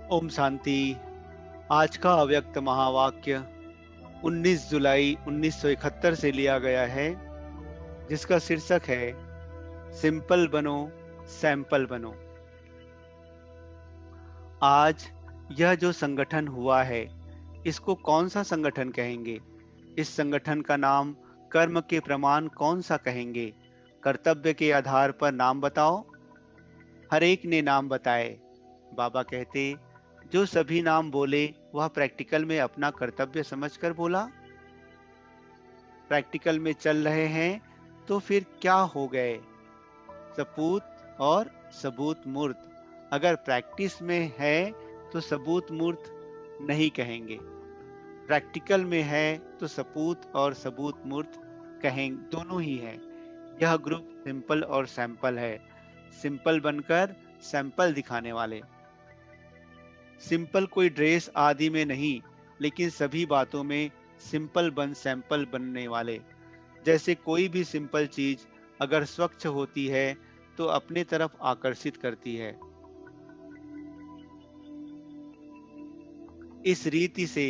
ओम शांति। आज का अव्यक्त महावाक्य 19 जुलाई 1971 से लिया गया है, जिसका शीर्षक है सिंपल बनो, सैंपल बनो। आज यह जो संगठन हुआ है, इसको कौन सा संगठन कहेंगे? इस संगठन का नाम कर्म के प्रमाण कौन सा कहेंगे? कर्तव्य के आधार पर नाम बताओ। हर एक ने नाम बताए। बाबा कहते, जो सभी नाम बोले वह प्रैक्टिकल में अपना कर्तव्य समझकर बोला। प्रैक्टिकल में चल रहे हैं तो फिर क्या हो गए? सपूत और सबूत मूर्त। अगर प्रैक्टिस में है तो सबूत मूर्त नहीं कहेंगे, प्रैक्टिकल में है तो सपूत और सबूत मूर्त कहेंगे, दोनों ही है। यह ग्रुप सिंपल और सैंपल है। सिंपल बनकर सैंपल दिखाने वाले। सिंपल कोई ड्रेस आदि में नहीं, लेकिन सभी बातों में सिंपल बन सैंपल बनने वाले। जैसे कोई भी सिंपल चीज अगर स्वच्छ होती है तो अपने तरफ आकर्षित करती है। इस रीति से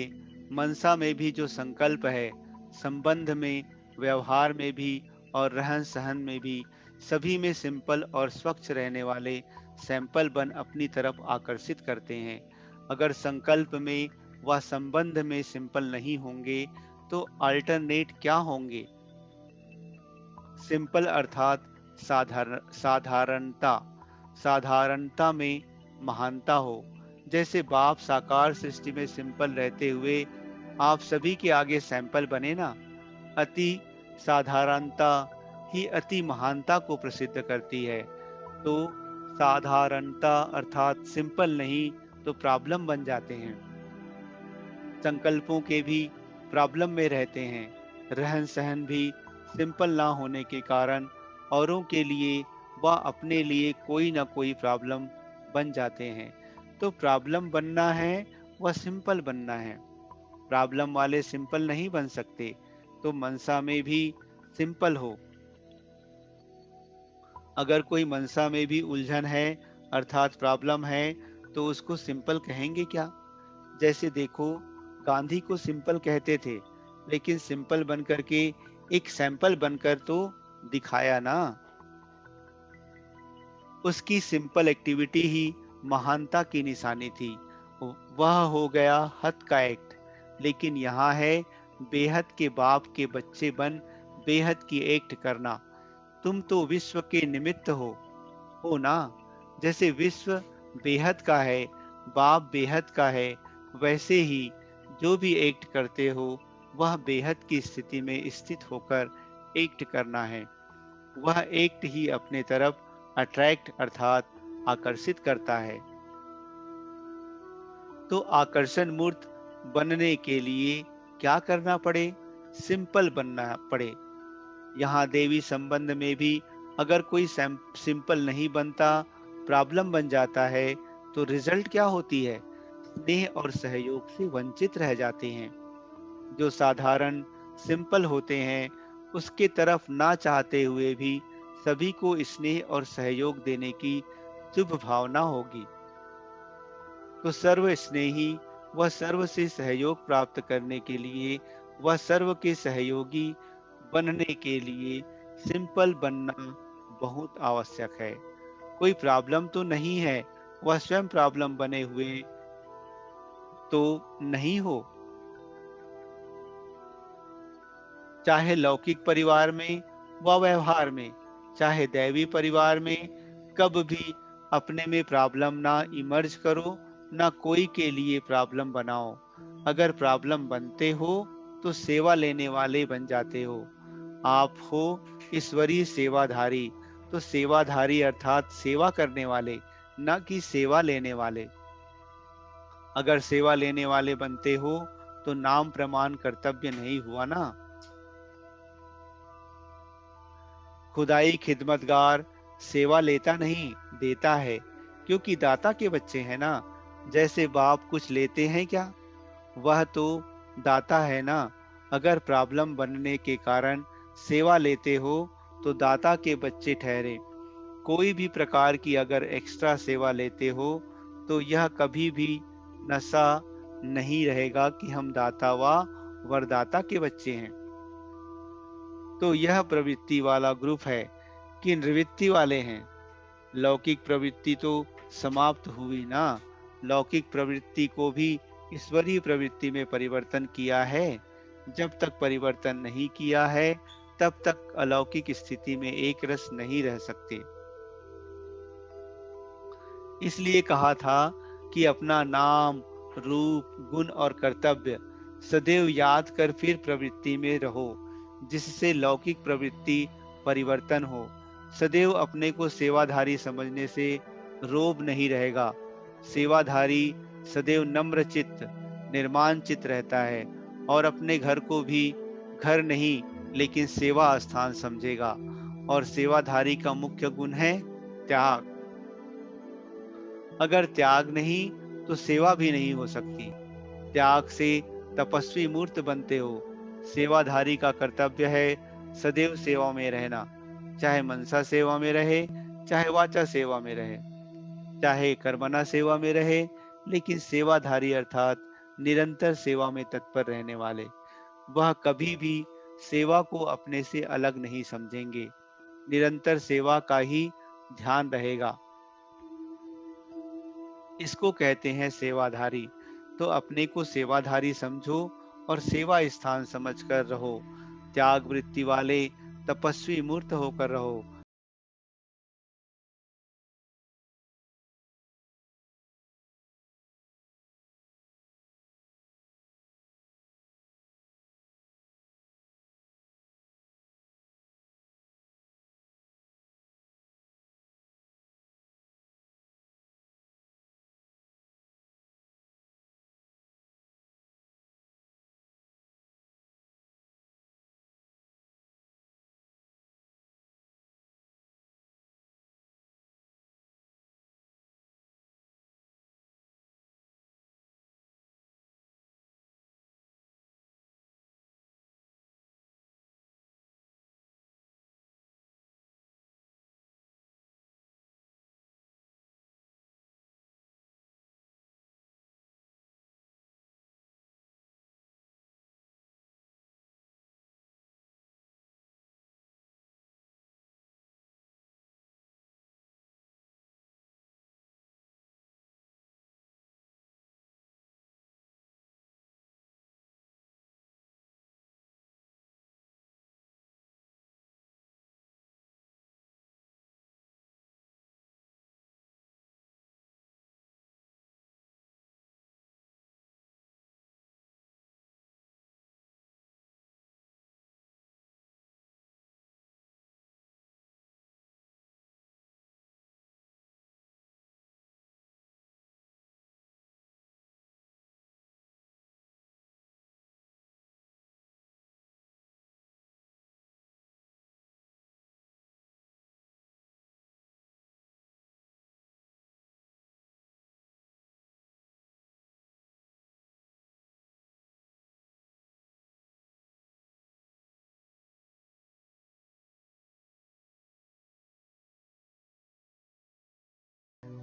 मनसा में भी जो संकल्प है, संबंध में, व्यवहार में भी और रहन सहन में भी, सभी में सिंपल और स्वच्छ रहने वाले सैंपल बन अपनी तरफ आकर्षित करते हैं। अगर संकल्प में व संबंध में सिंपल नहीं होंगे तो अल्टरनेट क्या होंगे? सिंपल अर्थात साधारणता। साधारणता में महानता हो। जैसे बाप साकार सृष्टि में सिंपल रहते हुए आप सभी के आगे सैंपल बने ना। अति साधारणता ही अति महानता को प्रसिद्ध करती है। तो साधारणता अर्थात सिंपल नहीं तो प्रॉब्लम बन जाते हैं। संकल्पों के भी प्रॉब्लम में रहते हैं। रहन सहन भी सिंपल ना होने के कारण औरों के लिए व अपने लिए कोई ना कोई प्रॉब्लम बन जाते हैं। तो प्रॉब्लम बनना है व सिंपल बनना है। प्रॉब्लम वाले सिंपल नहीं बन सकते। तो मनसा में भी सिंपल हो। अगर कोई मनसा में भी उलझन है अर्थात प्रॉब्लम है तो उसको सिंपल कहेंगे क्या? जैसे देखो, गांधी को सिंपल कहते थे, लेकिन सिंपल बनकर के एक सैंपल बनकर तो दिखाया ना। उसकी सिंपल एक्टिविटी ही महानता की निशानी थी। वह हो गया हद का एक्ट। लेकिन यहाँ है बेहद के बाप के बच्चे बन बेहद की एक्ट करना। तुम तो विश्व के निमित्त हो ना। जैसे विश्व बेहद का है, बाप बेहद का है, वैसे ही जो भी एक्ट करते हो वह बेहद की स्थिति में स्थित होकर एक्ट करना है। वह एक्ट ही अपने तरफ अट्रैक्ट अर्थात आकर्षित करता है। तो आकर्षण मूर्त बनने के लिए क्या करना पड़े? सिंपल बनना पड़े। यहाँ देवी संबंध में भी अगर कोई सिंपल नहीं बनता, प्रॉब्लम बन जाता है, तो रिजल्ट क्या होती है? स्नेह और सहयोग से वंचित रह जाते हैं। जो साधारण सिंपल होते हैं, उसके तरफ ना चाहते हुए भी सभी को स्नेह और सहयोग देने की शुभ भावना होगी। तो सर्व स्नेही व सर्व से सहयोग प्राप्त करने के लिए व सर्व के सहयोगी बनने के लिए सिंपल बनना बहुत आवश्यक है। कोई प्रॉब्लम तो नहीं है, वह स्वयं प्रॉब्लम बने हुए तो नहीं हो। चाहे लौकिक परिवार में व व्यवहार में, चाहे दैवी परिवार में, कब भी अपने में प्रॉब्लम ना इमर्ज करो, ना कोई के लिए प्रॉब्लम बनाओ। अगर प्रॉब्लम बनते हो तो सेवा लेने वाले बन जाते हो। आप हो ईश्वरीय सेवाधारी। तो सेवाधारी अर्थात सेवा करने वाले, न कि सेवा लेने वाले। अगर सेवा लेने वाले बनते हो तो नाम प्रमाण कर्तव्य नहीं हुआ ना। खुदाई खिदमतगार सेवा लेता नहीं, देता है, क्योंकि दाता के बच्चे हैं ना। जैसे बाप कुछ लेते हैं क्या? वह तो दाता है ना। अगर प्रॉब्लम बनने के कारण सेवा लेते हो तो दाता के बच्चे ठहरे। कोई भी प्रकार की अगर एक्स्ट्रा सेवा लेते हो तो यह कभी भी नशा नहीं रहेगा कि हम दाता व वरदाता के बच्चे हैं। तो यह प्रवृत्ति वाला ग्रुप है कि निवृत्ति वाले हैं। लौकिक प्रवृत्ति तो समाप्त हुई ना। लौकिक प्रवृत्ति को भी ईश्वरीय प्रवृत्ति में परिवर्तन किया है। जब तक परिवर्तन नहीं किया है तब तक अलौकिक स्थिति में एक रस नहीं रह सकते। इसलिए कहा था कि अपना नाम, रूप, गुण और कर्तव्य सदैव याद कर फिर प्रवृत्ति में रहो, जिससे लौकिक प्रवृत्ति परिवर्तन हो। सदैव अपने को सेवाधारी समझने से रोब नहीं रहेगा। सेवाधारी सदैव नम्र चित्त, निर्माण चित्त रहता है और अपने घर को भी घर नहीं लेकिन सेवा स्थान समझेगा। और सेवाधारी का मुख्य गुण है त्याग। अगर त्याग नहीं तो सेवा भी नहीं हो सकती। त्याग से तपस्वी मूर्त बनते हो। सेवाधारी का कर्तव्य है सदैव सेवा में रहना, चाहे मनसा सेवा में रहे, चाहे वाचा सेवा में रहे, चाहे कर्मणा सेवा में रहे, लेकिन सेवाधारी अर्थात निरंतर सेवा में तत्पर रहने वाले, वह कभी भी सेवा को अपने से अलग नहीं समझेंगे। निरंतर सेवा का ही ध्यान रहेगा। इसको कहते हैं सेवाधारी। तो अपने को सेवाधारी समझो और सेवा स्थान समझकर रहो। त्याग वृत्ति वाले तपस्वी मूर्त होकर रहो।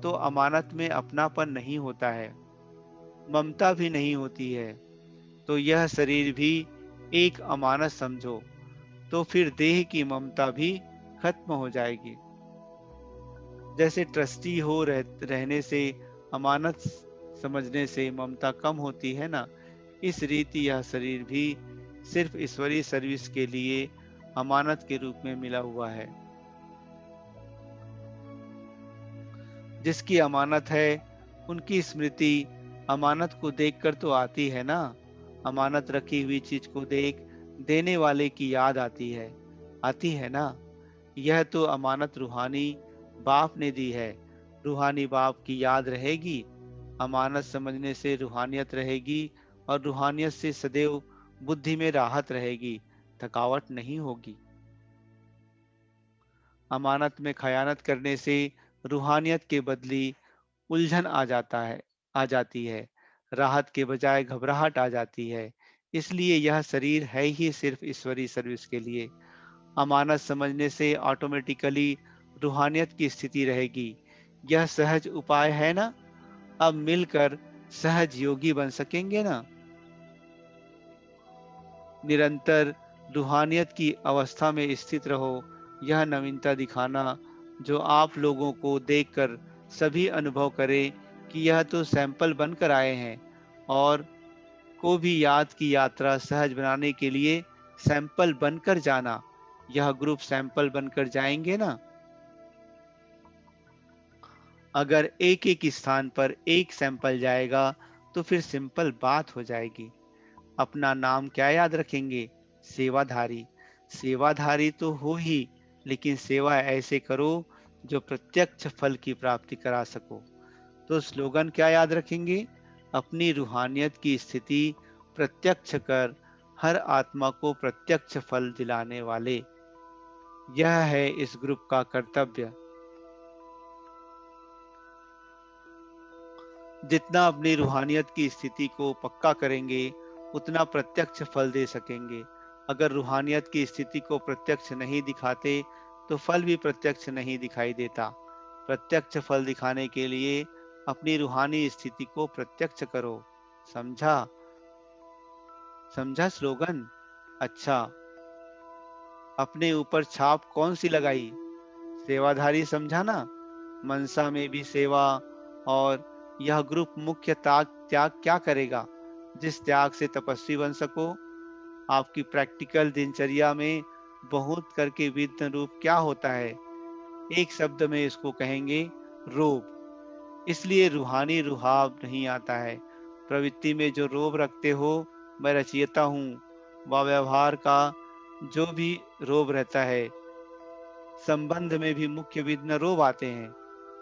तो अमानत में अपनापन नहीं होता है, ममता भी नहीं होती है। तो यह शरीर भी एक अमानत समझो, तो फिर देह की ममता भी खत्म हो जाएगी। जैसे ट्रस्टी हो रहने से, अमानत समझने से ममता कम होती है ना, इस रीति यह शरीर भी सिर्फ ईश्वरीय सर्विस के लिए अमानत के रूप में मिला हुआ है। जिसकी अमानत है उनकी स्मृति अमानत को देखकर तो आती है ना। अमानत रखी हुई चीज को देख देने वाले की याद आती है ना। यह तो अमानत रूहानी बाप ने दी है। रूहानी बाप की याद रहेगी। अमानत समझने से रूहानियत रहेगी और रूहानियत से सदैव बुद्धि में राहत रहेगी, थकावट नहीं होगी। अमानत में खयानत करने से रूहानियत के बदली उलझन आ जाती है। राहत के बजाय घबराहट आ जाती है। इसलिए यह शरीर है ही सिर्फ ईश्वरीय सर्विस के लिए। अमानत समझने से ऑटोमेटिकली रूहानियत की स्थिति रहेगी। यह सहज उपाय है ना। अब मिलकर सहज योगी बन सकेंगे ना। निरंतर रूहानियत की अवस्था में स्थित रहो, यह नवीनता दिखाना जो आप लोगों को देखकर सभी अनुभव करें कि यह तो सैंपल बनकर आए हैं, और को भी याद की यात्रा सहज बनाने के लिए सैंपल बनकर जाना। यह ग्रुप सैंपल बनकर जाएंगे ना। अगर एक एक स्थान पर एक सैंपल जाएगा तो फिर सिंपल बात हो जाएगी। अपना नाम क्या याद रखेंगे? सेवाधारी। सेवाधारी तो हो ही, लेकिन सेवा ऐसे करो जो प्रत्यक्ष फल की प्राप्ति करा सको। तो स्लोगन क्या याद रखेंगे? अपनी रूहानियत की स्थिति प्रत्यक्ष कर हर आत्मा को प्रत्यक्ष फल दिलाने वाले। यह है इस ग्रुप का कर्तव्य। जितना अपनी रूहानियत की स्थिति को पक्का करेंगे, उतना प्रत्यक्ष फल दे सकेंगे। अगर रूहानियत की स्थिति को प्रत्यक्ष नहीं दिखाते, तो फल भी प्रत्यक्ष नहीं दिखाई देता। प्रत्यक्ष फल दिखाने के लिए अपनी रूहानी स्थिति को प्रत्यक्ष करो। समझा? समझा स्लोगन? अच्छा, अपने ऊपर छाप कौन सी लगाई? सेवाधारी समझा ना? मनसा में भी सेवा। और यह ग्रुप मुख्य त्याग त्याग क्या करेगा? जिस त्याग से तपस्वी बन सको। आपकी प्रैक्टिकल दिनचर्या में बहुत करके विघ्न रूप क्या होता है? एक शब्द में इसको कहेंगे, रोब। इसलिए रूहानी रुहाब नहीं आता है। प्रवृत्ति में जो रोब रखते हो, मैं रचयिता हूँ, व व्यवहार का जो भी रोब रहता है, संबंध में भी मुख्य विघ्न रोब आते हैं।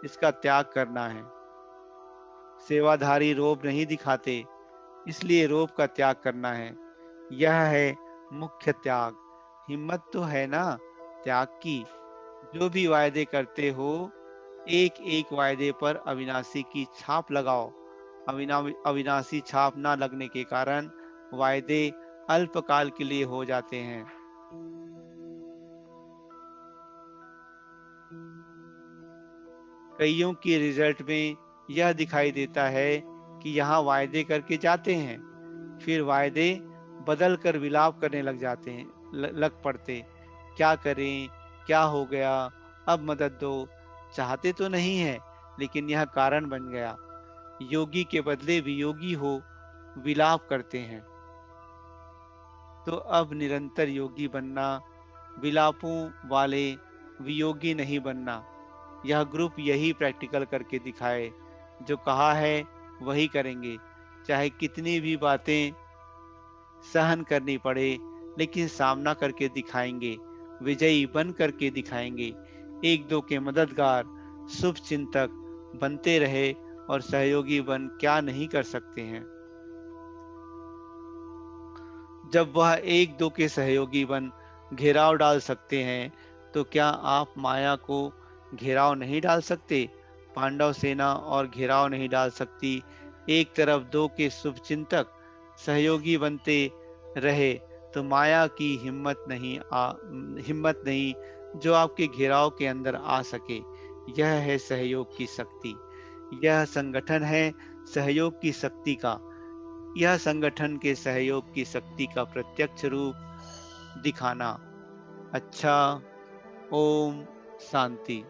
इसका त्याग करना है। सेवाधारी रोब नहीं दिखाते, इसलिए रोब का त्याग करना है। यह है मुख्य त्याग। हिम्मत तो है ना त्याग की। जो भी वायदे करते हो, एक एक वायदे पर अविनाशी की छाप लगाओ। अविनाशी छाप ना लगने के कारण वायदे अल्पकाल के लिए हो जाते हैं। कईयों के रिजल्ट में यह दिखाई देता है कि यहाँ वायदे करके जाते हैं, फिर वायदे बदल कर विलाप करने लग जाते हैं, लग पड़ते। क्या करें? क्या हो गया? अब मदद दो। चाहते तो नहीं है, लेकिन यह कारण बन गया। योगी के बदले वियोगी हो विलाप करते हैं। तो अब निरंतर योगी बनना, विलापों वाले वियोगी नहीं बनना। यह ग्रुप यही प्रैक्टिकल करके दिखाए। जो कहा है वही करेंगे, चाहे कितनी भी बातें सहन करनी पड़े, लेकिन सामना करके दिखाएंगे। विजयी बन करके दिखाएंगे। एक दो के मददगार, शुभ चिंतक बनते रहे, और सहयोगी बन क्या नहीं कर सकते हैं। जब वह एक दो के सहयोगी बन घेराव डाल सकते हैं, तो क्या आप माया को घेराव नहीं डाल सकते? पांडव सेना और घेराव नहीं डाल सकती। एक तरफ दो के शुभचिंतक सहयोगी बनते रहे, तो माया की हिम्मत नहीं जो आपके घेराव के अंदर आ सके। यह है सहयोग की शक्ति। यह संगठन है सहयोग की शक्ति का। यह संगठन के सहयोग की शक्ति का प्रत्यक्ष रूप दिखाना। अच्छा, ओम शांति।